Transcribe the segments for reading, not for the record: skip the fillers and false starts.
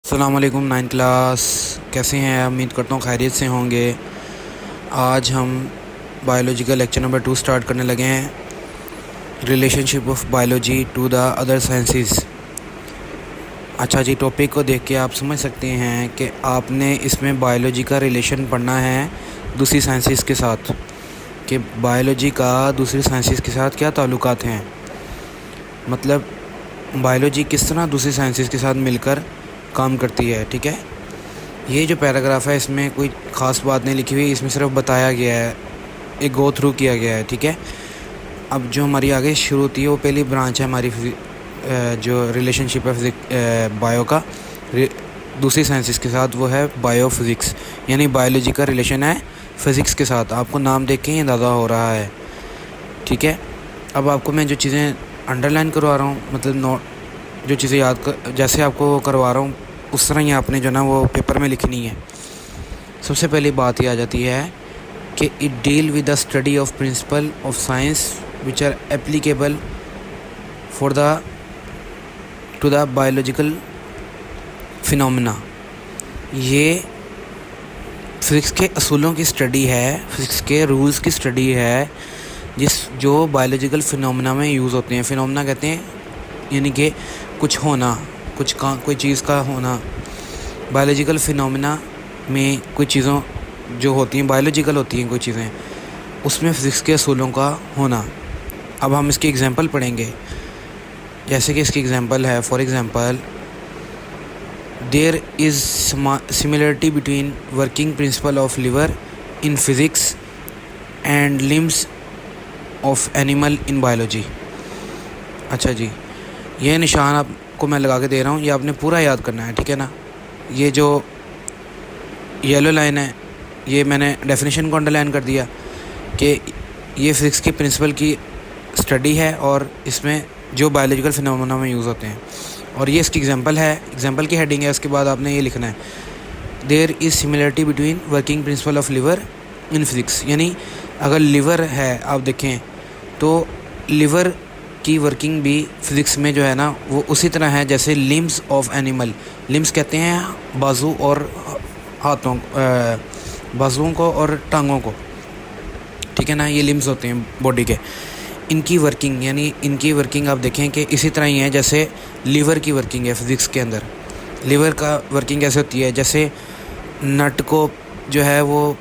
अस्सलाम वालेकुम 9 क्लास। कैसे हैं? उम्मीद करता हूँ खैरियत से होंगे। आज हम बायोलॉजी का लेक्चर नंबर 2 स्टार्ट करने लगे हैं, relationship of biology to the other sciences. अच्छा जी, टॉपिक को देख के आप समझ सकते हैं कि आपने इसमें बायोलॉजी का रिलेशन पढ़ना है दूसरी साइंसेस के साथ, कि बायोलॉजी का दूसरी साइंसेस के साथ क्या ताल्लुकात हैं, मतलब बायोलॉजी किस तरह दूसरी साइंसेस के साथ मिलकर काम करती है। ठीक है, ये जो पैराग्राफ है इसमें कोई ख़ास बात नहीं लिखी हुई, इसमें सिर्फ बताया गया है, एक गो थ्रू किया गया है। ठीक है, अब जो हमारी आगे शुरू होती है वो पहली ब्रांच है हमारी जो रिलेशनशिप है बायो का दूसरी साइंसेस के साथ, वो है बायो फिज़िक्स, यानी बायोलॉजी का रिलेशन है फ़िज़िक्स के साथ। आपको नाम देख के ही अंदाज़ा हो रहा है। ठीक है, अब आपको मैं जो चीज़ें अंडरलाइन करवा रहा हूँ, मतलब नोट जो चीज़ें जैसे आपको करवा रहा हूँ उस तरह ही आपने जो ना वो पेपर में लिखनी है। सबसे पहली बात ये आ जाती है कि it deal with the study of principle of science which are applicable for the to the biological phenomena. ये फिज़िक्स के असूलों की स्टडी है, फिज़िक्स के रूल्स की स्टडी है जो बायोलॉजिकल फिनोमेना में यूज़ होते हैं। फिनोमेना कहते हैं यानी कि कुछ होना, कोई चीज़ का होना। बायोलॉजिकल फिनोमेना में कुछ चीज़ों जो होती हैं बायोलॉजिकल होती हैं कोई चीज़ें, उसमें फ़िज़िक्स के असूलों का होना। अब हम इसकी एग्जांपल पढ़ेंगे, जैसे कि इसकी एग्जांपल है, for example there is similarity between working principle of lever in physics and limbs of animal in biology. अच्छा जी, ये निशान आपको मैं लगा के दे रहा हूँ, ये आपने पूरा याद करना है। ठीक है ना, ये जो येलो लाइन है ये मैंने डेफिनेशन को अंडरलाइन कर दिया कि ये फ़िज़िक्स की प्रिंसिपल की स्टडी है और इसमें जो बायोलॉजिकल फिनोमेना में यूज़ होते हैं। और ये इसकी एग्जांपल है, एग्जांपल की हेडिंग है, उसके बाद आपने ये लिखना है there is similarity between working principle of lever in physics. यानी अगर लिवर है, आप देखें तो लिवर की वर्किंग भी फ़िज़िक्स में जो है ना वो उसी तरह है जैसे लिम्स ऑफ एनिमल। लिम्स कहते हैं बाजू और हाथों, बाजुओं को और टांगों को। ठीक है ना, ये लिम्स होते हैं बॉडी के। इनकी वर्किंग यानी इनकी वर्किंग आप देखें कि इसी तरह ही है जैसे लिवर की वर्किंग है फ़िज़िक्स के अंदर। लिवर का वर्किंग कैसे होती है, जैसे नट को जो है वो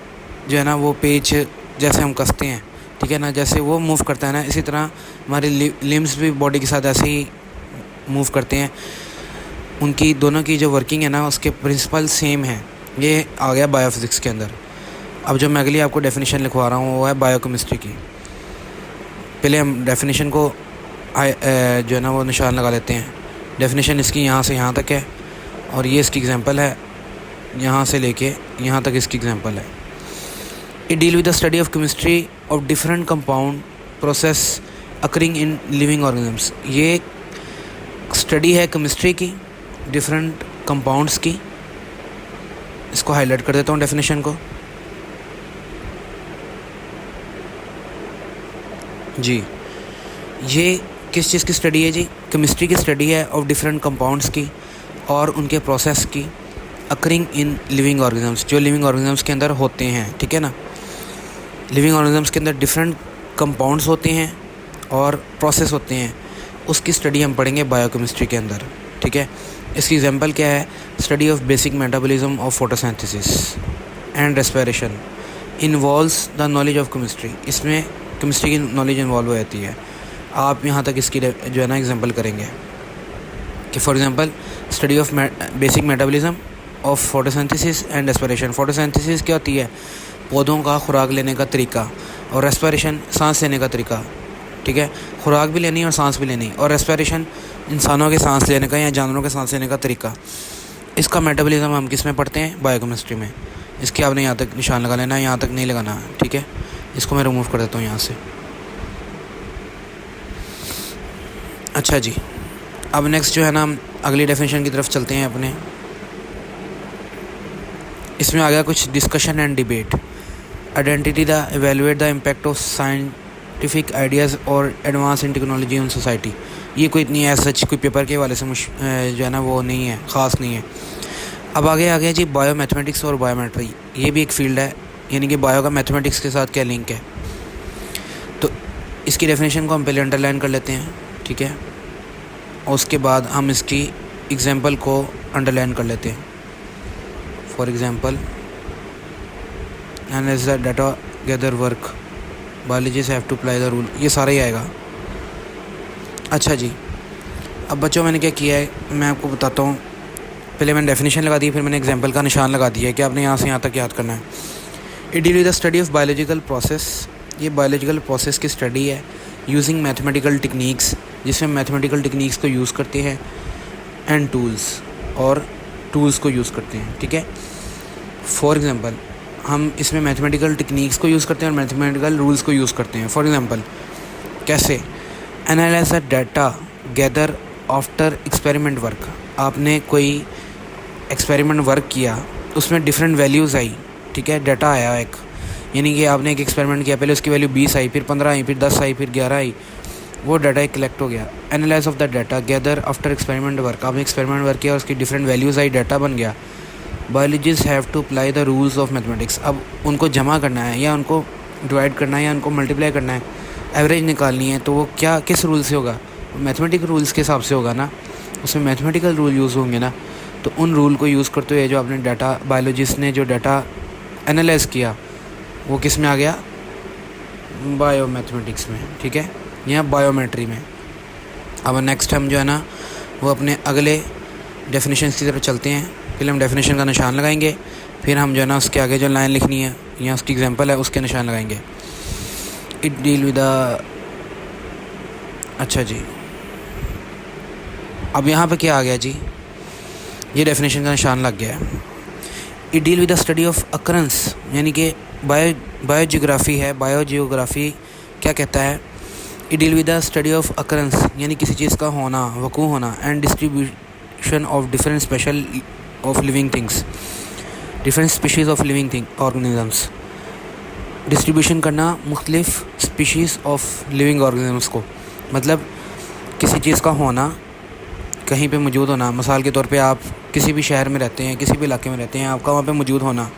जो है ना वो पेच जैसे हम कसते हैं, ठीक है ना, जैसे वो मूव करता है ना, इसी तरह हमारे लिम्स भी बॉडी के साथ ऐसे ही मूव करते हैं। उनकी दोनों की जो वर्किंग है ना उसके प्रिंसिपल सेम है। ये आ गया बायोफिज़िक्स के अंदर। अब जो मैं अगली आपको डेफिनेशन लिखवा रहा हूँ वो है बायोकेमिस्ट्री की। पहले हम डेफिनेशन को जो है ना वो निशान लगा लेते हैं। डेफिनेशन इसकी यहाँ से यहाँ तक है और ये इसकी एग्जांपल है, यहाँ से लेके यहाँ तक इसकी एग्जांपल है। It deal with the study of chemistry of different compound process occurring in living organisms. ये स्टडी है केमिस्ट्री की डिफरेंट कंपाउंड्स की। इसको हाईलाइट कर देता हूँ डेफिनेशन को जी। ये किस चीज़ की स्टडी है जी? केमिस्ट्री की स्टडी है ऑफ डिफरेंट कंपाउंड्स की और उनके प्रोसेस की अकरिंग इन लिविंग ऑर्गेनिजम्स, जो लिविंग ऑर्गेनिजम्स के अंदर होते हैं। ठीक है ना, लिविंग ऑर्गेनिजम्स के अंदर डिफरेंट कंपाउंड्स होते हैं और प्रोसेस होते हैं, उसकी स्टडी हम पढ़ेंगे बायोकेमिस्ट्री के अंदर। ठीक है, इसकी एग्जांपल क्या है? Study of basic metabolism of photosynthesis and respiration involves the knowledge of chemistry. इसमें केमिस्ट्री की नॉलेज इन्वॉल्व हो जाती है। आप यहाँ तक इसकी जो है ना एग्जांपल करेंगे कि for example study of basic metabolism of photosynthesis and respiration. Photosynthesis क्या होती है? पौधों का खुराक लेने का तरीका, और रेस्पिरेशन सांस लेने का तरीका। ठीक है, खुराक भी लेनी और सांस भी लेनी, और रेस्पिरेशन इंसानों के सांस लेने का या जानवरों के सांस लेने का तरीका। इसका मेटाबॉलिज्म हम किस में पढ़ते हैं? बायोकेमिस्ट्री में। इसकी आपने यहाँ तक निशान लगा लेना है, यहाँ तक नहीं लगाना है। ठीक है, इसको मैं रिमूव कर देता हूँ यहाँ से। अच्छा जी, अब नेक्स्ट जो है ना हम अगली डेफिनेशन की तरफ चलते हैं अपने। इसमें आ गया कुछ discussion and debate. Identity the evaluate the impact of scientific ideas और advance in technology on society. ये कोई इतनी सच कोई पेपर के हवाले से जो है ना वो नहीं है, ख़ास नहीं है। अब आगे आ गया जी बायो मैथमेटिक्स और बायोमेट्री। ये भी एक फील्ड है, यानी कि बायो का मैथमेटिक्स के साथ क्या लिंक है। तो इसकी डेफिनेशन को हम पहले अंडरलाइन कर लेते हैं, ठीक है, और उसके बाद हम इसकी एग्जांपल को अंडरलाइन कर लेते हैं। For example, analyse the data, gather work, biologist have to apply the rule, ये सारा ही आएगा। अच्छा जी, अब बच्चों मैंने क्या किया है मैं आपको बताता हूँ। पहले मैंने डेफिनेशन लगा दी, फिर मैंने एग्जांपल का निशान लगा दिया है कि आपने यहाँ से यहाँ तक याद करना है। It deal with the study of biological process, ये बायोलॉजिकल प्रोसेस की स्टडी है यूजिंग मैथमेटिकल टेक्निक्स, जिसमें मैथमेटिकल टेक्निक्स को यूज़ करते हैं, एंड टूल्स, और टूल्स को यूज़ करते हैं, ठीक है। फॉर एग्जांपल, हम इसमें मैथमेटिकल टेक्निक्स को यूज़ करते हैं और मैथमेटिकल रूल्स को यूज़ करते हैं। फॉर एग्जांपल कैसे, analyse the data gather after experiment work, आपने कोई एक्सपेरिमेंट वर्क किया, उसमें डिफरेंट वैल्यूज़ आई, ठीक है, डाटा आया एक, यानी कि आपने एक एक्सपेरिमेंट किया, पहले उसकी वैल्यू 20 आई, फिर 15 आई, फिर 10 आई, फिर 11 आई, वो डाटा एक कलेक्ट हो गया। Analyse of the data gather after experiment work, आपने एक्सपेरिमेंट वर्क किया, उसकी डिफरेंट वैल्यूज़ आई, डाटा बन गया। Biologist have to apply the rules of mathematics, अब उनको जमा करना है या उनको डिवाइड करना है या उनको मल्टीप्लाई करना है, एवरेज निकालनी है, तो वो क्या किस रूल से होगा, मैथमेटिकल रूल्स के हिसाब से होगा ना, उसमें मैथमेटिकल रूल यूज़ होंगे ना। तो उन रूल को यूज़ करते हुए जो आपने डाटा, बायोलॉजिस्ट ने जो डाटा एनालाइज किया, वो किस में आ गया, बायो मैथमेटिक्स में, ठीक है, या बायोमेट्री में। अब नेक्स्ट हम जो है ना वो अपने अगले डेफिनेशन की तरफ चलते हैं। पहले हम डेफिनेशन का निशान लगाएंगे, फिर हम जो है ना उसके आगे जो लाइन लिखनी है या उसकी एग्जांपल है उसके निशान लगाएंगे। इट डील विद द, अच्छा जी, अब यहाँ पे क्या आ गया जी, ये डेफिनेशन का निशान लग गया है। It deal with the study of occurrence, यानी कि बायोजियोग्राफी है। बायोजियोग्राफी क्या कहता है, it deal with the study of occurrence, यानी किसी चीज़ का होना, वकू होना, and distribution of different special of living things, different species of living thing organisms, distribution करना मुख्तलिफ स्पीशीज़ ऑफ लिविंग ऑर्गेनिजम्स को, मतलब किसी चीज़ का होना, कहीं पे मौजूद होना। मिसाल के तौर पे आप किसी भी शहर में रहते हैं, किसी भी इलाके में रहते हैं, आपका वहाँ पे मौजूद होना।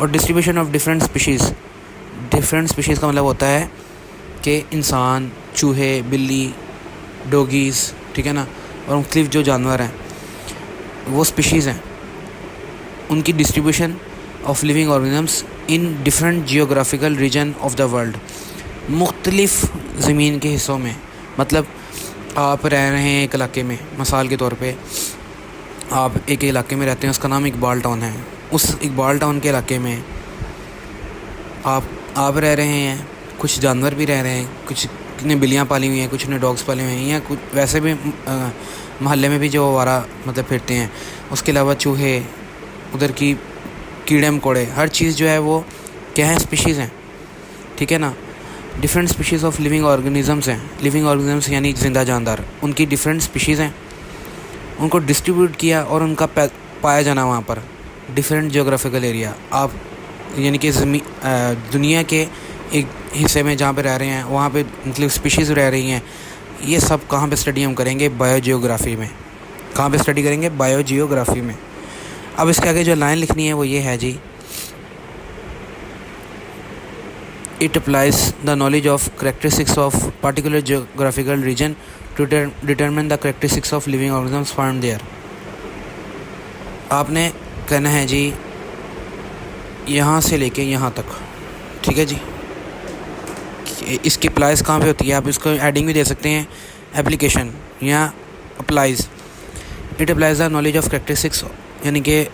और distribution of different species, different species का मतलब होता है कि इंसान, चूहे, बिल्ली, डॉगीज़, ठीक है ना, और मुख्तलिफ जो जानवर हैं वो स्पीशीज़ हैं, उनकी distribution of living organisms in different geographical region of the world, मुख्तलिफ ज़मीन के हिस्सों में। मतलब आप रह रहे हैं एक इलाके में, मिसाल के तौर पे आप एक इलाके में रहते हैं, उसका नाम इकबाल टाउन है। उस इकबाल टाउन के इलाके में आप रह रहे हैं, कुछ जानवर भी रह रहे हैं, कुछ ने बिल्लियाँ पाली हुई हैं, कुछ ने डॉग्स पाले हुए हैं, या कुछ वैसे भी मोहल्ले में भी जो आवारा मतलब फिरते हैं। उसके अलावा चूहे, उधर की कीड़े मकोड़े, हर चीज़ जो है वो क्या है, स्पीशीज़ हैं, ठीक है ना। Different species of living organisms हैं, लिविंग ऑर्गेनिजम्स यानी जिंदा जानदार, उनकी डिफरेंट स्पीशीज़ हैं, उनको डिस्ट्रीब्यूट किया और उनका पाया जाना वहाँ पर डिफरेंट जियोग्राफिकल एरिया। आप यानी कि दुनिया के एक हिस्से में जहाँ पे रह रहे हैं, वहाँ पे मतलब स्पीशीज़ रह रही हैं। ये सब कहाँ पे स्टडी हम करेंगे, बायोजियोग्राफी में। कहाँ पे स्टडी करेंगे, बायोजियोग्राफी में। अब इसके आगे जो लाइन लिखनी है वो ये है जी, it applies the knowledge of characteristics of particular geographical region to determine the characteristics of living organisms found there. आपने कहना है जी यहाँ से लेके यहाँ तक, ठीक है जी। इसकी अप्लाइज कहाँ पे होती है, आप इसको एडिंग भी दे सकते हैं, एप्लीकेशन या applies. It applies the knowledge of characteristics, यानी कि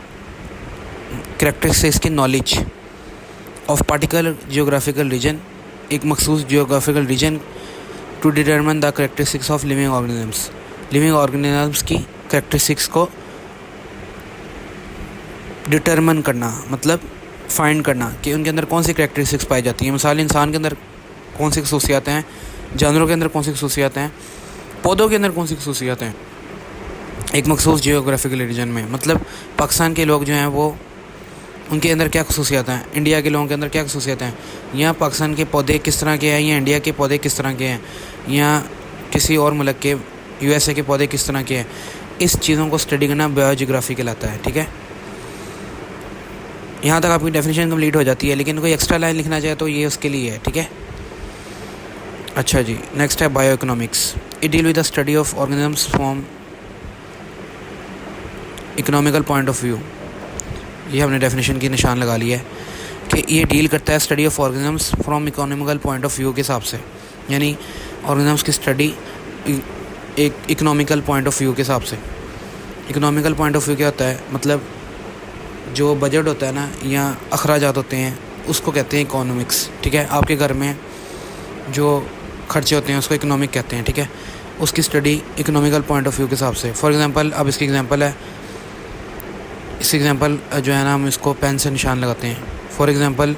करेक्टरिस्टिक्स की knowledge of particular geographical region, एक मखसूस geographical region, to determine the characteristics of living organisms, living organisms की करेक्टरिस्टिक्स को डिटरमिन करना, मतलब फाइंड करना कि उनके अंदर कौन सी करेक्टरिस्टिक्स पाई जाती हैं। मिसाल, इंसान के अंदर कौन सी खसूसियात हैं, जानवरों के अंदर कौन सी खसूसियात हैं, पौधों के अंदर कौन सी खसूसियात हैं, एक मखसूस जियोग्राफिकल रीजन में। मतलब पाकिस्तान के लोग जो हैं वो, उनके अंदर क्या खसूसियात हैं, इंडिया के लोगों के अंदर क्या खसूसियात हैं, या पाकिस्तान के पौधे किस तरह के हैं, या इंडिया के पौधे किस तरह के हैं, या किसी और मुल्क के USA के पौधे किस तरह के हैं। इस चीज़ों को स्टडी करना बायोजियोग्राफी कहलाता है। ठीक है, यहाँ तक आपकी डेफिनेशन कंप्लीट हो जाती है, लेकिन कोई एक्स्ट्रा लाइन लिखना चाहे तो ये उसके लिए है। ठीक है, अच्छा जी, नेक्स्ट है bio economics. It deal with the study of organisms from economical point of view. ये हमने डेफिनेशन की निशान लगा लिया है कि ये डील करता है study of organisms from economical point of view के हिसाब से, यानी ऑर्गेनिजम्स की स्टडी एक इकोनॉमिकल पॉइंट ऑफ व्यू के हिसाब से। इकोनॉमिकल पॉइंट ऑफ व्यू क्या होता है, मतलब जो बजट होता है ना या अखराजात होते हैं उसको कहते हैं इकोनॉमिक्स। ठीक है, आपके घर में जो खर्चे होते हैं उसको इकोनॉमिक कहते हैं। ठीक है, उसकी study economical point of view के हिसाब से। फॉर एग्जांपल, अब इसकी एग्जांपल है, इस एग्जांपल जो है ना हम इसको पेन से निशान लगाते हैं। For example,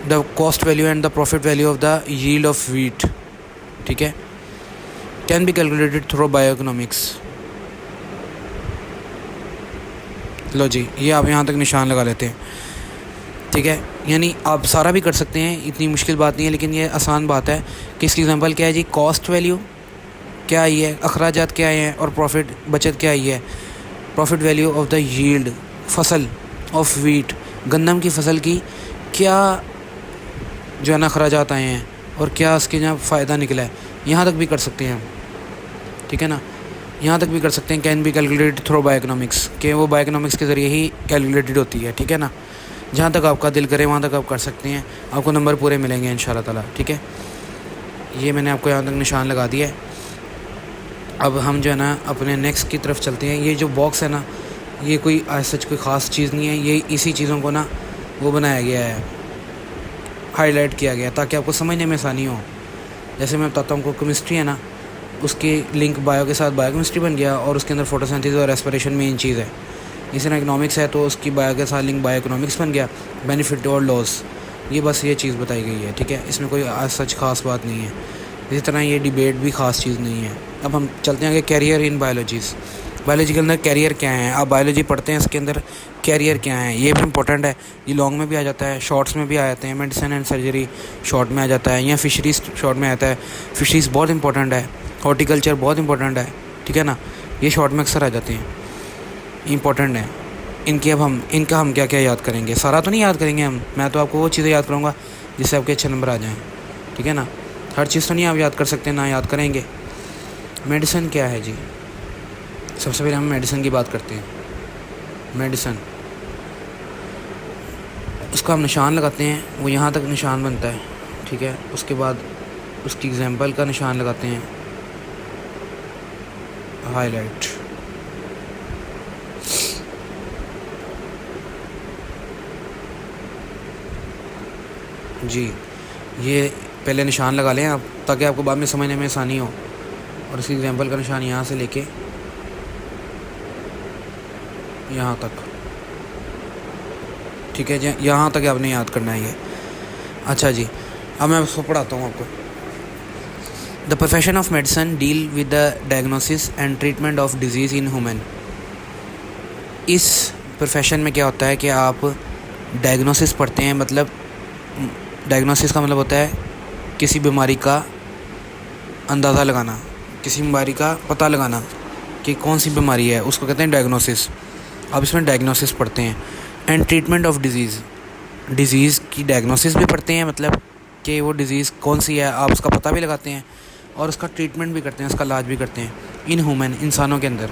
the cost value and the profit value of the yield of wheat, ठीक है, can be calculated through bio economics. लो जी, ये आप यहाँ तक निशान लगा लेते हैं। ठीक है, यानी आप सारा भी कर सकते हैं, इतनी मुश्किल बात नहीं है, लेकिन ये आसान बात है कि इसकी एग्जांपल क्या है जी, कॉस्ट वैल्यू क्या आई है, अखराजात क्या आए हैं, और प्रॉफिट बचत क्या आई है। Profit value of the yield, फसल ऑफ व्हीट, गंदम की फसल की क्या जो है ना अखराजात आए हैं और क्या उसके यहाँ फ़ायदा निकला है, यहाँ तक भी कर सकते हैं हम। ठीक है ना, यहाँ तक भी कर सकते हैं। Can be calculated through bio economics, कि वो बायो इकोनॉमिक्स के ज़रिए ही कैलकुलेटेड होती है। ठीक है ना, जहाँ तक आपका दिल करे वहाँ तक आप कर सकते हैं, आपको नंबर पूरे मिलेंगे इंशाल्लाह ताला। ठीक है, ये मैंने आपको यहाँ तक निशान लगा दिया है। अब हम जो है ना अपने नेक्स्ट की तरफ चलते हैं। ये जो बॉक्स है ना, ये कोई सच कोई ख़ास चीज़ नहीं है, ये इसी चीज़ों को ना वो बनाया गया है, हाईलाइट किया गया ताकि आपको समझने में आसानी हो। जैसे मैं बताता हूँ, को केमिस्ट्री है ना, उसकी लिंक बायो के साथ बायोकेमिस्ट्री बन गया, और उसके अंदर फोटोसिंथेसिस और रेस्पिरेशन मेन चीज़ है। इसी तरह इकोनॉमिक्स है तो उसकी बायो के साथ लिंक बायो इकोनॉमिक्स बन गया, बेनिफिट और लॉस, ये बस ये चीज़ बताई गई है। ठीक है, इसमें कोई सच खास बात नहीं है। इसी तरह ये डिबेट भी ख़ास चीज़ नहीं है। अब हम चलते हैं कि कैरियर इन बायोलॉजीज़, बायोलॉजी के अंदर कैरियर क्या है। आप बायोलॉजी पढ़ते हैं, इसके अंदर कैरियर क्या है, ये भी इंपॉर्टेंट है। ये लॉन्ग में भी आ जाता है, शॉर्ट्स में भी आ जाते हैं। मेडिसिन एंड सर्जरी शॉर्ट में आ जाता है, या फिशरीज़ शॉर्ट में आता है। फिशरीज़ बहुत इंपॉर्टेंट है, हॉर्टिकल्चर बहुत इंपॉर्टेंट है। ठीक है ना, ये शॉर्ट में अक्सर आ जाते हैं, इंपॉर्टेंट है। इनका हम क्या क्या याद करेंगे, सारा तो नहीं याद करेंगे हम, मैं तो आपको वो चीज़ें याद करूँगा जिससे आपके अच्छे नंबर आ जाएँ। ठीक है ना, हर चीज़ तो नहीं आप याद कर सकते, ना याद करेंगे। मेडिसिन क्या है जी, सबसे पहले हम मेडिसिन की बात करते हैं। मेडिसिन, उसका हम निशान लगाते हैं, वो यहाँ तक निशान बनता है। ठीक है, उसके बाद उसकी एग्जांपल का निशान लगाते हैं, हाईलाइट। जी, ये पहले निशान लगा लें आप, ताकि आपको बाद में समझने में आसानी हो। और इसकी एग्जांपल का निशान यहाँ से लेके यहाँ तक। ठीक है जी, यहाँ तक आपने याद करना है ये। अच्छा जी, अब मैं उसको पढ़ाता हूँ आपको। The profession of medicine deal with the diagnosis and treatment of disease in human. इस प्रोफेशन में क्या होता है कि आप डायग्नोसिस पढ़ते हैं, मतलब डायग्नोसिस का मतलब होता है किसी बीमारी का अंदाज़ा लगाना, किसी बीमारी का पता लगाना कि कौन सी बीमारी है, उसको कहते हैं डायग्नोसिस। अब इसमें डायग्नोसिस पढ़ते हैं। And treatment of disease, disease की डायग्नोसिस भी पढ़ते हैं, मतलब कि वो डिज़ीज़ कौन सी है आप उसका पता भी लगाते हैं, और उसका ट्रीटमेंट भी करते हैं, उसका इलाज भी करते हैं इन ह्यूमन, इंसानों के अंदर।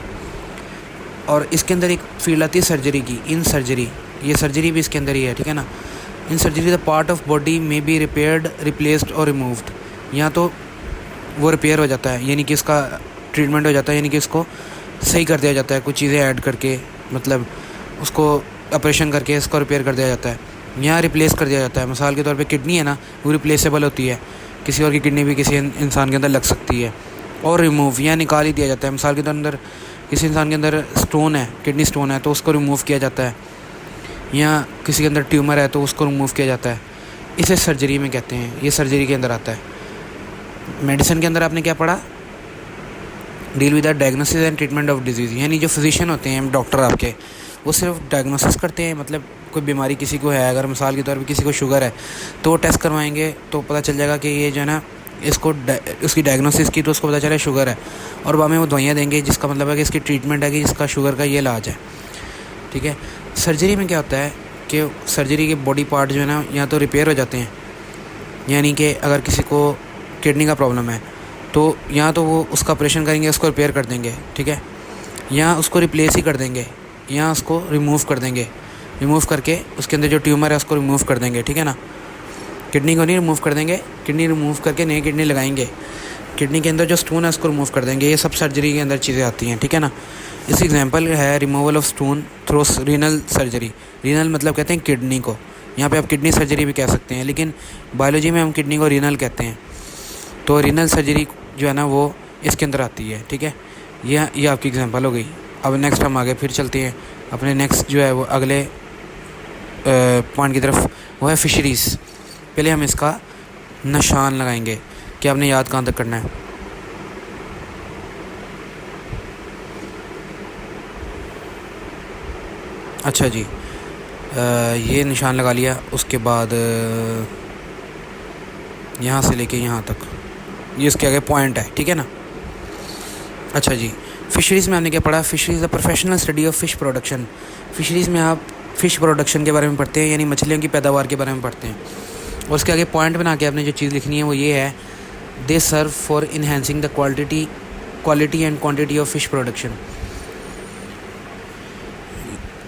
और इसके अंदर एक फील्ड आती है सर्जरी की, इन सर्जरी, ये सर्जरी भी इसके अंदर ही है। ठीक है ना, in surgery the part of body में बी रिपेयर्ड, रिप्लेस्ड और रिमूव्ड। यहाँ तो वो रिपेयर हो जाता है, यानी कि इसका ट्रीटमेंट हो जाता है, यानी कि इसको सही कर दिया जाता है कुछ चीज़ें ऐड करके, मतलब उसको ऑपरेशन करके इसको रिपेयर कर दिया जाता है। यहाँ रिप्लेस कर दिया जाता है। मिसाल के तौर पे किडनी है ना, वो रिप्लेसेबल होती है, किसी और की किडनी भी किसी इंसान के अंदर लग सकती है। और रिमूव, यहाँ निकाल ही दिया जाता है। मिसाल के अंदर किसी इंसान के अंदर स्टोन है, किडनी स्टोन है, तो उसको रिमूव किया जाता है। या किसी के अंदर ट्यूमर है तो उसको रिमूव किया जाता है। इसे सर्जरी में कहते हैं, ये सर्जरी के अंदर आता है। मेडिसिन के अंदर आपने क्या पढ़ा, deal with the diagnosis and treatment of disease, यानी जो फिजिशियन होते हैं डॉक्टर आपके, वो सिर्फ डायग्नोसिस करते हैं, मतलब कोई बीमारी किसी को है, अगर मिसाल के तौर पे किसी को शुगर है तो वो टेस्ट करवाएंगे तो पता चल जाएगा कि ये जो है ना इसको उसकी डायग्नोसिस की तो उसको पता चला शुगर है, और बाद में वो दवाइयाँ देंगे जिसका मतलब है कि इसकी ट्रीटमेंट है कि जिसका शुगर का ये इलाज है, ठीक है। सर्जरी में क्या होता है कि सर्जरी के बॉडी पार्ट जो है ना या तो रिपेयर हो जाते हैं, यानी कि अगर किसी को किडनी का प्रॉब्लम है तो या तो वो उसका ऑपरेशन करेंगे, उसको रिपेयर कर देंगे, ठीक है, या उसको रिप्लेस ही कर देंगे, या उसको रिमूव कर देंगे, रिमूव करके उसके अंदर जो ट्यूमर है उसको रिमूव कर देंगे, ठीक है ना। किडनी को नहीं रिमूव कर देंगे, किडनी रिमूव करके नई किडनी लगाएंगे, किडनी के अंदर जो स्टोन है उसको रिमूव कर देंगे। ये सब सर्जरी के अंदर चीज़ें आती हैं, ठीक है ना। इसकी एग्जांपल है removal of stone through renal surgery. Renal मतलब कहते हैं किडनी को, यहाँ पे आप किडनी सर्जरी भी कह सकते हैं, लेकिन बायोलॉजी में हम किडनी को रीनल कहते हैं। तो रीनल सर्जरी जो है ना वो इसके अंदर आती है, ठीक है। ये आपकी एग्जांपल हो गई। अब नेक्स्ट हम आगे फिर चलते हैं अपने नेक्स्ट जो है वो अगले पॉइंट की तरफ, वो है फिशरीज़। पहले हम इसका निशान लगाएंगे कि आपने याद कहाँ तक करना है। अच्छा जी, ये निशान लगा लिया। उसके बाद यहाँ से लेके यहाँ तक ये इसके आगे पॉइंट है, ठीक है ना। अच्छा जी, फ़िशरीज़ में हमने क्या पढ़ा? फ़िशरीज़ the professional study of fish production. फ़िशरीज़ में आप फ़िश प्रोडक्शन के बारे में पढ़ते हैं, यानी मछलियों की पैदावार के बारे में पढ़ते हैं। और उसके आगे पॉइंट बना के आपने जो चीज़ लिखनी है वो ये है, they serve for enhancing the quality and quantity of fish production.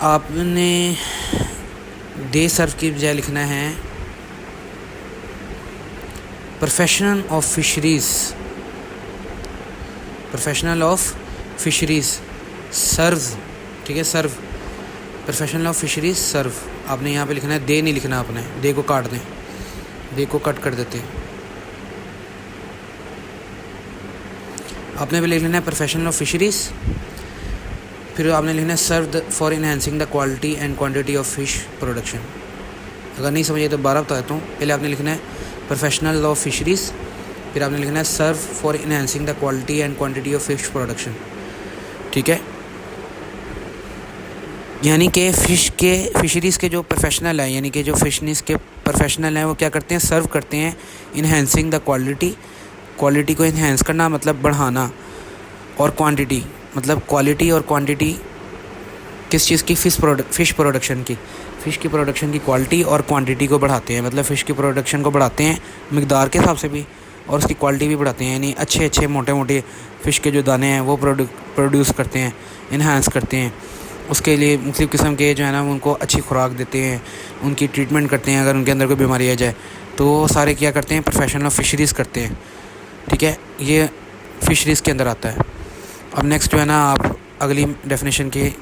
आपने दे सर्व की बजाय लिखना है प्रोफेशनल ऑफ फिशरीज़ सर्व, ठीक है, सर्व, प्रोफेशनल ऑफ फिशरीज़ सर्व। आपने यहाँ पे लिखना है, दे नहीं लिखना, आपने दे को काट दें, दे को कट कर देते हैं। आपने भी लिख लेना है प्रोफेशनल ऑफ फिशरीज़, फिर आपने लिखना है serve for enhancing the quality and quantity of fish production. अगर नहीं समझिए तो 12 बता देता हूँ। पहले आपने लिखना है प्रोफेशनल ऑफ फिशरीज़, फिर आपने लिखना है serve for enhancing the quality and quantity of fish production, ठीक है। यानी कि फिशरीज़ के जो प्रोफेशनल हैं, यानी कि जो फिशरीज़ के प्रोफेशनल हैं, वो क्या करते हैं? सर्व करते हैं इनहेंसिंग द क्वालिटी को इन्हेंस करना मतलब बढ़ाना, और क्वांटिटी मतलब क्वालिटी और क्वांटिटी किस चीज़ की? फ़िश प्रोडक्शन की। फ़िश की प्रोडक्शन की क्वालिटी और क्वांटिटी को बढ़ाते हैं, मतलब फ़िश की प्रोडक्शन को बढ़ाते हैं मिकदार के हिसाब से भी, और उसकी क्वालिटी भी बढ़ाते हैं, यानी अच्छे मोटे फ़िश के जो दाने हैं वो प्रोड्यूस करते हैं, इन्हांस करते हैं। उसके लिए मुख्तलिफ़ किस्म के जो है ना उनको अच्छी खुराक देते हैं, उनकी ट्रीटमेंट करते हैं अगर उनके अंदर कोई बीमारी आ जाए, तो वो सारे क्या करते हैं? प्रोफेशनल ऑफ फिशरीज़ करते हैं, ठीक है। ये फिशरीज़ के अंदर आता है। अब नेक्स्ट जो है ना, आप अगली डेफिनेशन के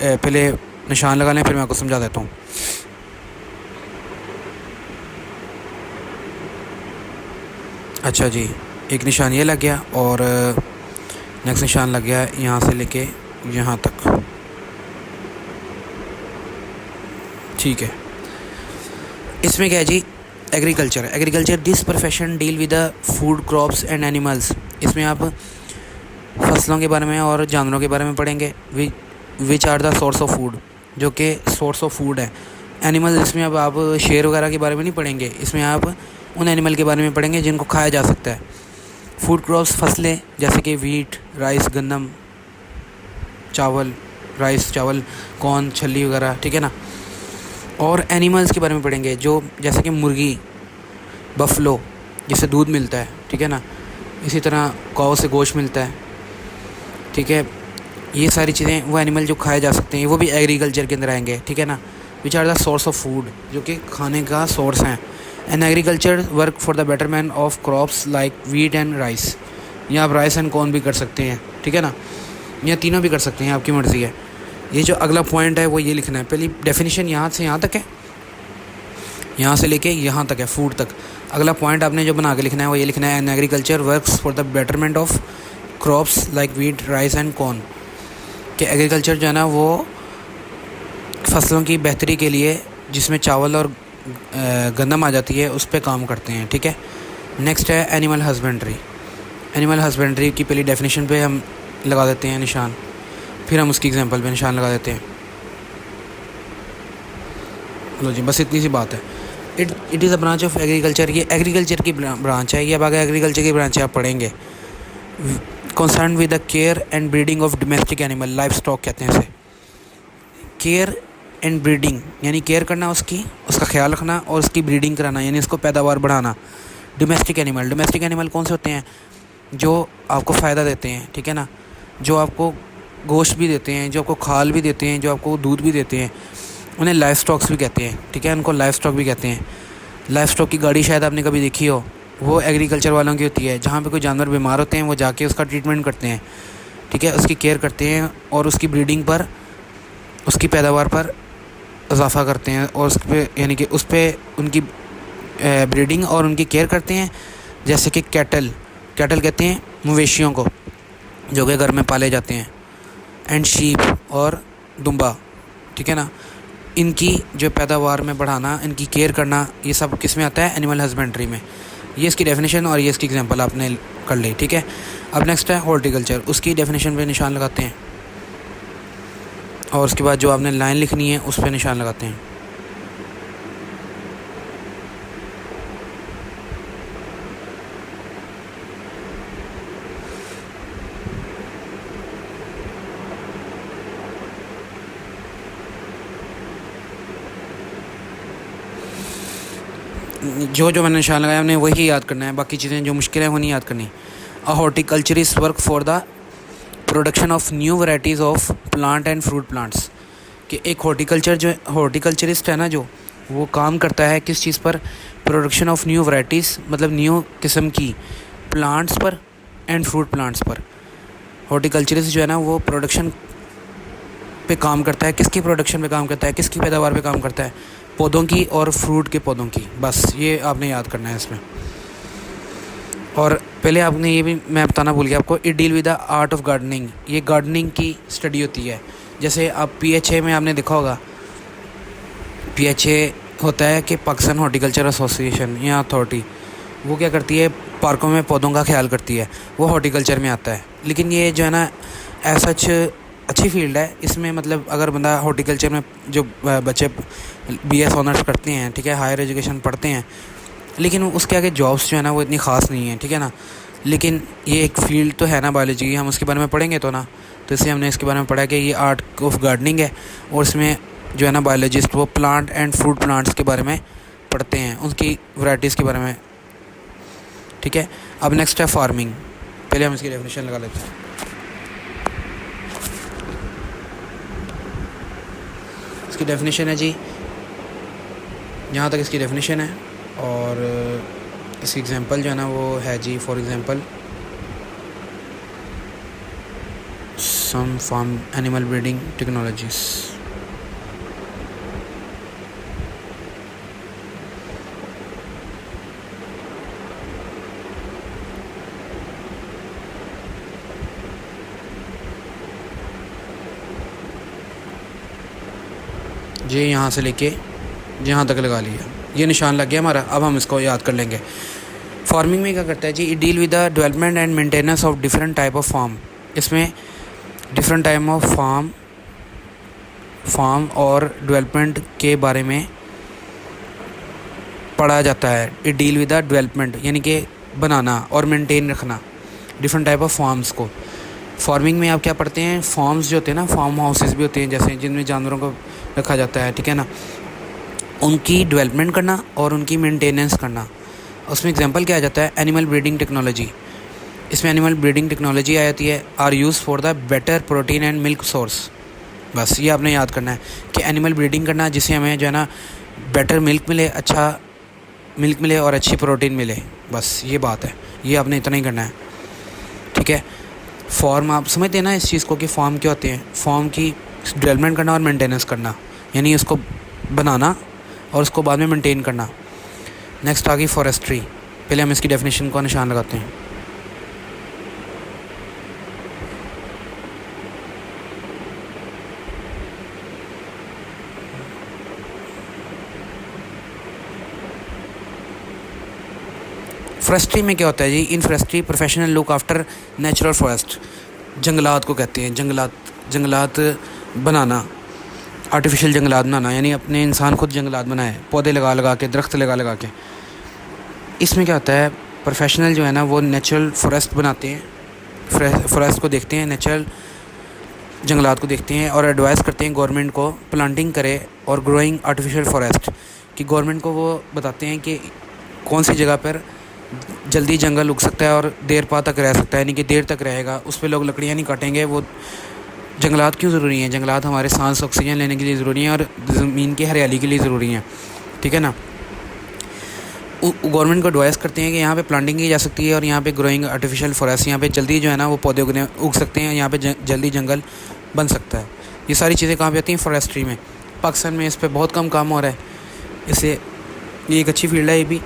पहले निशान लगा लें, फिर मैं आपको समझा देता हूँ। अच्छा जी, एक निशान ये लग गया, और नेक्स्ट निशान लग गया यहाँ से लेके यहाँ तक, ठीक है। इसमें क्या है जी? Agriculture this profession deal with the food crops and animals. इसमें आप फसलों के बारे में और जानवरों के बारे में पढ़ेंगे, which are the source of food, जो कि सोर्स ऑफ फूड है। एनिमल, इसमें अब आप शेर वगैरह के बारे में नहीं पढ़ेंगे, इसमें आप उन एनिमल के बारे में पढ़ेंगे जिनको खाया जा सकता है। फूड क्रॉप्स फसलें जैसे कि वीट, राइस, गंदम, चावल, कॉर्न, छल्ली वगैरह, ठीक है ना। और एनिमल्स के बारे में पढ़ेंगे जो जैसे कि मुर्गी, बफलो जिससे दूध मिलता है, ठीक है ना। इसी तरह काऊ से गोश्त मिलता है, ठीक है। ये सारी चीज़ें वो एनिमल जो खाए जा सकते हैं वो भी एग्रीकल्चर के अंदर आएंगे, ठीक है ना। Which are the source of food, जो कि खाने का सोर्स हैं। And agriculture work for the betterment of crops like wheat and rice. या आप राइस एंड कॉर्न भी कर सकते हैं, ठीक है ना, या तीनों भी कर सकते हैं, आपकी मर्ज़ी है। ये जो अगला पॉइंट है वो ये लिखना है। पहली डेफिनेशन यहाँ से यहाँ तक है, यहाँ से लेके यहाँ तक है, फूड तक। अगला पॉइंट आपने जो बना के लिखना है वो ये लिखना है, and agriculture works for the betterment of crops like wheat, rice and corn. कि एग्रीकल्चर जो है ना वो फसलों की बेहतरी के लिए, जिसमें चावल और गंदम आ जाती है, उस पर काम करते हैं, ठीक है। नेक्स्ट है एनिमल हस्बेंड्री की पहली डेफिनेशन पे हम लगा देते हैं निशान, फिर हम उसकी एग्जांपल पे निशान लगा देते हैं। लो जी, बस इतनी सी बात है। It is a branch of agriculture. ये एग्रीकल्चर की ब्रांच है, ये अब आगे एग्रीकल्चर की ब्रांच है, आप पढ़ेंगे। Concern with the care and breeding of domestic animal, life stock कहते हैं इसे। केयर एंड ब्रीडिंग यानी केयर करना उसकी, उसका ख्याल रखना और उसकी ब्रीडिंग कराना यानी उसको पैदावार बढ़ाना। डोमेस्टिक एनिमल कौन से होते हैं? जो आपको फ़ायदा देते हैं, ठीक है ना, जो आपको गोश्त भी देते हैं, जो आपको खाल भी देते हैं, जो आपको दूध भी देते हैं, उन्हें लाइफ स्टॉक्स भी कहते हैं, ठीक है, उनको लाइफ स्टॉक भी कहते हैं। लाइफ स्टॉक की गाड़ी शायद आपने कभी देखी हो, वो एग्रीकल्चर वालों की होती है। जहाँ पे कोई जानवर बीमार होते हैं वो जाके उसका ट्रीटमेंट करते हैं, ठीक है, उसकी केयर करते हैं और उसकी ब्रीडिंग पर, उसकी पैदावार पर इजाफा करते हैं और उस पर यानी कि उस पर उनकी ब्रीडिंग और उनकी केयर करते हैं। जैसे कि कैटल कहते हैं मवेशियों को जो कि घर में पाले जाते हैं, एंड शीप और दुम्बा, ठीक है ना, इनकी जो पैदावार में बढ़ाना, इनकी केयर करना, ये सब किस में आता है? एनिमल हस्बेंड्री में। ये इसकी डेफिनेशन और ये इसकी एग्जांपल आपने कर ली, ठीक है। अब नेक्स्ट है हॉर्टिकल्चर, उसकी डेफिनेशन पे निशान लगाते हैं और उसके बाद जो आपने लाइन लिखनी है उस पर निशान लगाते हैं। जो मैंने निशान लगाया उन्हें वही याद करना है, बाकी चीज़ें जो मुश्किल है वो नहीं याद करनी। A horticulturist work for the production of new varieties of plant and fruit plants. कि एक हॉर्टिकल्चरिस्ट है ना, जो वो काम करता है किस चीज़ पर? प्रोडक्शन ऑफ न्यू वैराइटीज़, मतलब न्यू किस्म की प्लांट्स पर एंड फ्रूट प्लांट्स पर। हॉर्टिकल्चरिस्ट जो है ना वो प्रोडक्शन पे काम करता है। किसकी प्रोडक्शन पे काम करता है? किसकी पैदावार पे काम करता है? पौधों की और फ्रूट के पौधों की। बस ये आपने याद करना है इसमें। और पहले आपने ये भी मैं बताना भूल गया आपको, it deal with the art of gardening. ये गार्डनिंग की स्टडी होती है। जैसे आप PHA में आपने देखा होगा, PHA होता है कि पाकिस्तान हॉर्टिकल्चर एसोसिएशन या अथॉरिटी, वो क्या करती है? पार्कों में पौधों का ख्याल करती है, वो हॉर्टिकल्चर में आता है। लेकिन ये जो है ना ऐसा अच्छी फील्ड है। इसमें मतलब अगर बंदा हॉर्टिकल्चर में, जो बच्चे BS ऑनर्स करते हैं, ठीक है, हायर एजुकेशन पढ़ते हैं, लेकिन उसके आगे जॉब्स जो है ना वो इतनी ख़ास नहीं है, ठीक है ना। लेकिन ये एक फील्ड तो है ना बायोलॉजी, हम उसके बारे में पढ़ेंगे तो ना, तो इसलिए हमने इसके बारे में पढ़ा कि ये आर्ट ऑफ गार्डनिंग है और इसमें जो है ना बायोलॉजिस्ट वो प्लांट एंड फ्रूट प्लांट्स के बारे में पढ़ते हैं, उनकी वैराइटीज़ के बारे में, ठीक है। अब नेक्स्ट है फार्मिंग। पहले हम इसकी डेफिनेशन लगा लेते हैं। इसकी डेफिनेशन है जी, यहाँ तक इसकी डेफिनेशन है। और इसकी एग्जांपल जो है ना वो है जी, for example some farm animal breeding technologies. ये यहाँ से लेके यहाँ तक लगा लिया, ये निशान लग गया हमारा। अब हम इसको याद कर लेंगे। फार्मिंग में क्या करता है जी? It deal with the development and maintenance of different type of farm. इसमें डिफरेंट टाइप ऑफ फार्म और डेवलपमेंट के बारे में पढ़ा जाता है। It deal with the development यानी कि बनाना और मेंटेन रखना डिफरेंट टाइप ऑफ फार्म्स को। फार्मिंग में आप क्या पढ़ते हैं? फार्म्स जो होते हैं ना, फार्म हाउसेस भी होते हैं जैसे, जिनमें जानवरों को रखा जाता है, ठीक है ना, उनकी डेवलपमेंट करना और उनकी मेंटेनेंस करना। उसमें एग्जांपल क्या आ जाता है? Animal breeding technology. इसमें एनिमल ब्रीडिंग टेक्नोलॉजी आ जाती है। Are use for the better protein and milk source. बस ये आपने याद करना है कि एनिमल ब्रीडिंग करना जिससे हमें जो है ना बेटर मिल्क मिले, अच्छा मिल्क मिले और अच्छी प्रोटीन मिले। बस ये बात है, ये आपने इतना ही करना है, ठीक है। फॉर्म आप समझते हैं ना इस चीज़ को कि फॉर्म क्या होते हैं? फॉर्म की डेवलपमेंट करना और मेंटेनेंस करना, यानी उसको बनाना और उसको बाद में मेंटेन करना। नेक्स्ट आ गई फॉरेस्ट्री। पहले हम इसकी डेफिनेशन को निशान लगाते हैं। फॉरेस्ट्री में क्या होता है जी? In forestry professional look after natural forest. जंगलात को कहते हैं, जंगलात बनाना। आर्टिफिशियल जंगलात बनाना, यानी अपने इंसान खुद जंगलात बनाए, पौधे लगा लगा के, दरख्त लगा लगा के। इसमें क्या होता है, प्रोफेशनल जो है ना वो नेचुरल फॉरेस्ट बनाते हैं, फॉरेस्ट को देखते हैं, नेचुरल जंगलात को देखते हैं और एडवाइस करते हैं गवर्नमेंट को प्लांटिंग करे और ग्रोइंग आर्टिफिशियल फॉरेस्ट कि गवर्नमेंट को वो बताते हैं कि कौन सी जगह पर जल्दी जंगल उग सकता है और देर पा तक रह सकता है, यानी कि देर तक रहेगा, उस पर लोग लकड़ियाँ नहीं काटेंगे। वो जंगलात क्यों ज़रूरी हैं? जंगलात हमारे सांस ऑक्सीजन लेने के लिए ज़रूरी हैं और ज़मीन की हरियाली के लिए ज़रूरी हैं, ठीक है ना। गवर्नमेंट को एडवाइस करते हैं कि यहाँ पे प्लांटिंग की जा सकती है और यहाँ पे ग्रोइंग आर्टिफिशियल फॉरेस्ट, यहाँ पे जल्दी जो है ना वो पौधे उग सकते हैं, यहाँ पे जल्दी जंगल बन सकता है। ये सारी चीज़ें कहाँ पे आती हैं? फॉरेस्ट्री में। पाकिस्तान में इस पर बहुत कम काम हो रहा है, इससे ये एक अच्छी फील्ड है ये भी,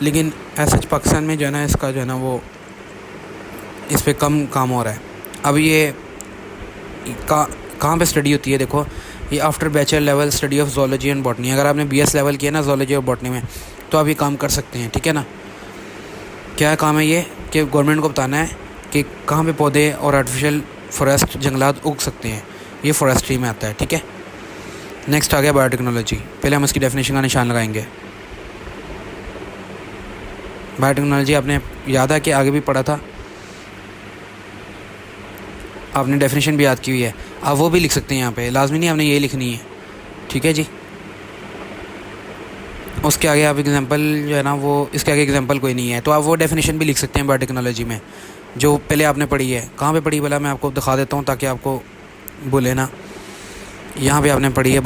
लेकिन ऐसा पाकिस्तान में जो है ना इसका जो है ना वो इस पर कम काम हो रहा है। अब ये कहाँ पे स्टडी होती है? देखो, ये after bachelor level study of zoology and botany. अगर आपने BS लेवल किया ना ज़ूलॉजी और बॉटनी में तो आप ये काम कर सकते हैं, ठीक है ना। क्या काम है ये कि गवर्नमेंट को बताना है कि कहाँ पे पौधे और आर्टिफिशियल फॉरेस्ट जंगलात उग सकते हैं, ये फॉरेस्ट्री में आता है, ठीक है। नेक्स्ट आ गया बायोटेक्नोलॉजी। पहले हम इसकी डेफिनेशन का निशान लगाएंगे। बायोटेक्नोलॉजी आपने याद है कि आगे भी पढ़ा था, आपने डेफिनेशन भी याद की हुई है, आप वो भी लिख सकते हैं यहाँ पे, लाजमी नहीं आपने ये लिखनी है, ठीक है जी। उसके आगे आप एग्जांपल जो है ना वो इसके आगे एग्जांपल कोई नहीं है, तो आप वो डेफिनेशन भी लिख सकते हैं बायोटेक्नोलॉजी में जो पहले आपने पढ़ी है। कहाँ पे पढ़ी भला? मैं आपको दिखा देता हूँ ताकि आपको बोले ना। यहाँ पे आपने पढ़ी है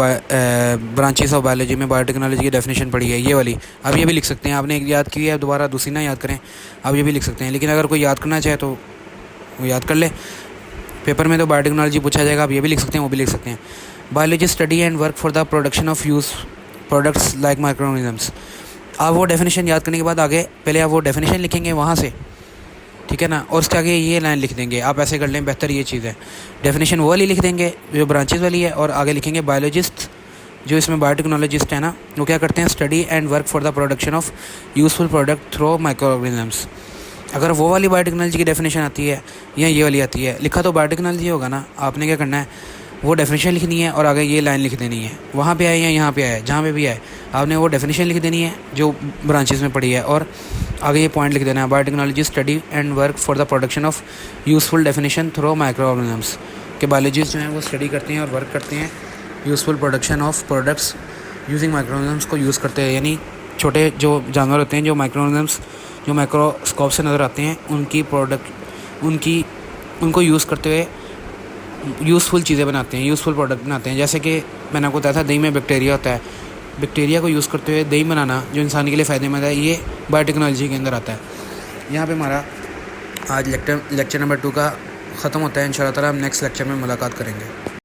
ब्रांचेस ऑफ बायोलॉजी में बायोटेक्नोलॉजी की डेफिनेशन पढ़ी है, ये वाली। आप ये भी लिख सकते हैं, आपने एक याद की है, दोबारा दूसरी ना याद करें, आप ये भी लिख सकते हैं। लेकिन अगर कोई याद करना चाहे तो वो याद कर ले, पेपर में तो बायोटेक्नोलॉजी पूछा जाएगा, आप ये भी लिख सकते हैं, वो भी लिख सकते हैं। Biology study and work for the production of use products like microorganisms. आप वो डेफिनेशन याद करने के बाद आगे पहले आप वो डेफिनेशन लिखेंगे वहाँ से, ठीक है ना, और उसके आगे ये लाइन लिख देंगे। आप ऐसे कर लें, बेहतर ये चीज़ है। डेफिनेशन वो वाली लिख देंगे जो ब्रांचेस वाली है, और आगे लिखेंगे बायोलॉजिस्ट, जो इसमें बायोटेक्नोलॉजिस्ट है ना, वो क्या करते हैं? Study and work for the production of useful product through microorganisms. अगर वो वाली बायोटेक्नोलॉजी की डेफिनेशन आती है या ये वाली आती है, लिखा तो बायोटेक्नोलॉजी होगा ना, आपने क्या करना है? वो डेफिनेशन लिखनी है और आगे ये लाइन लिख देनी है। वहाँ पे आए या यहाँ पे आए, जहाँ पे भी आए, आपने वो डेफिनेशन लिख देनी है जो ब्रांचेस में पढ़ी है, और आगे ये पॉइंट लिख देना है, biotechnology study and work for the production of useful definition through microorganisms. के बायोलॉजिस्ट जो हैं वो स्टडी करते हैं और वर्क करते हैं useful production of products using microorganisms को यूज़ करते हैं, यानी छोटे जो जानवर होते हैं जो माइक्रोऑर्गेनिजम्स जो माइक्रोस्कोप से नज़र आते हैं उनको यूज़ करते हुए यूज़फुल चीज़ें बनाते हैं, यूज़फुल प्रोडक्ट बनाते हैं। जैसे कि मैंने आपको बताया था दही में बैक्टीरिया होता है, बैक्टीरिया को यूज़ करते हुए दही बनाना जो इंसान के लिए फ़ायदेमंद है, ये बायोटेक्नोलॉजी के अंदर आता है। यहाँ पे हमारा आज लेक्चर नंबर 2 का ख़त्म होता है। इंशाल्लाह ताला हम नेक्स्ट लेक्चर में मुलाकात करेंगे।